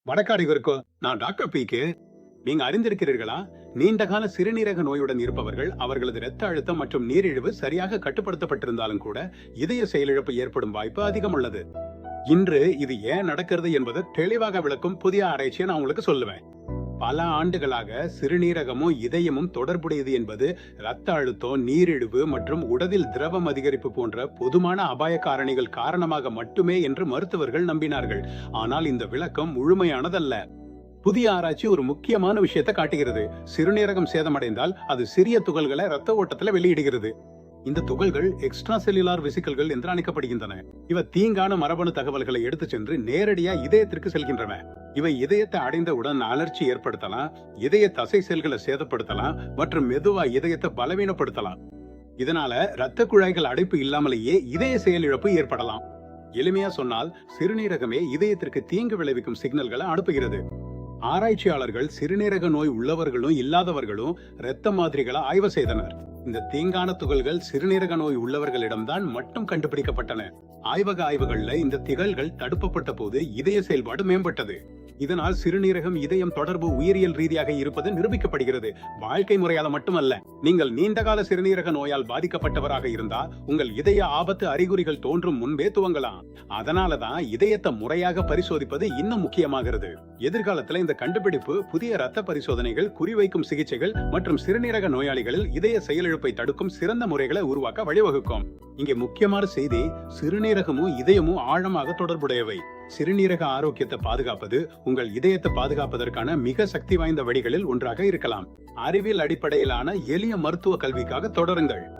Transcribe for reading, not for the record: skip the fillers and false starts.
வடக்காடிவருக்கோ நான் doctor B K. நீங்க அறிந்திருக்கிறீர்களா? நீண்டகால சிறுநீரக நோயுடன் இருப்பவர்கள் அவர்களது இரத்த அழுத்தம் மற்றும் நீரிழிவு சரியாக கட்டுப்படுத்தப்பட்டிருந்தாலும் கூட இதய செயலிழப்பு ஏற்படும் வாய்ப்பு அதிகம் உள்ளது. இன்று இது ஏன் நடக்கிறது என்பது தெளிவாக விளக்கும் புதிய ஆராய்ச்சியை நான் உங்களுக்கு சொல்லுவேன். பல ஆண்டுகளாக சிறுநீரகமும் இதயமும் தொடர்புடையது என்பது இரத்த அழுத்தம், நீரிழிவு மற்றும் உடலில் திரவம் அதிகரிப்பு போன்ற பொதுவான அபாய காரணிகள் காரணமாக மட்டுமே என்று மருத்துவர்கள் நம்பினார்கள். ஆனால் இந்த விளக்கம் முழுமையானதல்ல. புதிய ஆராய்ச்சி ஒரு முக்கியமான விஷயத்தை காட்டுகிறது. சிறுநீரகம் சேதமடைந்தால் அது சிறிய துகள்களை இரத்த ஓட்டத்துல வெளியிடுகிறது. இந்த துகள்கள் எக்ஸ்ட்ரா செல்லுலார் வெசிக்கல்கள் என்று அழைக்கப்படுகின்றன. இவை தீங்கான மரபணு தகவல்களை எடுத்து சென்று நேரடியா இதயத்திற்கு செல்கின்றன. இவை இதயத்தை அடைந்தவுடன் அலர்ச்சி ஏற்படுத்தலாம், இதய தசை செல்களை சேதப்படுத்தலாம் மற்றும் மெதுவா இதயத்தை பலவீனப்படுத்தலாம். இதனால இரத்த குழாய்கள் அடைப்பு இல்லாமலேயே இதய செயலிழப்பு ஏற்படலாம். எளிமையா சொன்னால் சிறுநீரகமே இதயத்திற்கு தீங்கு விளைவிக்கும் சிக்னல்களை அனுப்புகிறது. ஆராய்ச்சியாளர்கள் சிறுநீரக நோய் உள்ளவர்களும் இல்லாதவர்களும் இரத்த மாதிரிகளை ஆய்வு செய்தனர். இந்த தீங்கான துகள்கள் சிறுநீரக நோய் உள்ளவர்களிடம்தான் மட்டும் கண்டுபிடிக்கப்பட்டன. ஆய்வக ஆய்வுகள்ல இந்த திகழ்கள் தடுக்கப்பட்ட போது இதய செயல்பாடு மேம்பட்டது. இதனால் சிறுநீரகம் இதயம் தொடர்பு உயிரியல் ரீதியாக இருப்பது நிரூபிக்கப்படுகிறது. வாழ்க்கை முறையால மட்டுமல்ல. நீங்கள் நீண்டகால சிறுநீரக நோயால் பாதிக்கப்பட்டவராக இருந்தா உங்கள் இதய ஆபத்து அறிகுறிகள் தோன்றும் முன்பே துவங்கலாம். அதனாலதான் இதயத்தை முறையாக பரிசோதிப்பது இன்னும் முக்கியமாகிறது. எதிர்காலத்துல இந்த கண்டுபிடிப்பு புதிய இரத்த பரிசோதனைகள், குறிவைக்கும் சிகிச்சைகள் மற்றும் சிறுநீரக நோயாளிகளில் இதய செயலிழப்பை தடுக்கும் சிறந்த முறைகளை உருவாக்க வழிவகுக்கும். இங்கே முக்கியமான செய்தி, சிறுநீரகமும் இதயமும் ஆழமாக தொடர்புடையவை. சிறுநீரக ஆரோக்கியத்தை பாதுகாப்பது உங்கள் இதயத்தை பாதுகாப்பதற்கான மிக சக்தி வாய்ந்த வழிகளில் ஒன்றாக இருக்கலாம். அறிவியல் அடிப்படையிலான எளிய மருத்துவ கல்விக்காக தொடருங்கள்.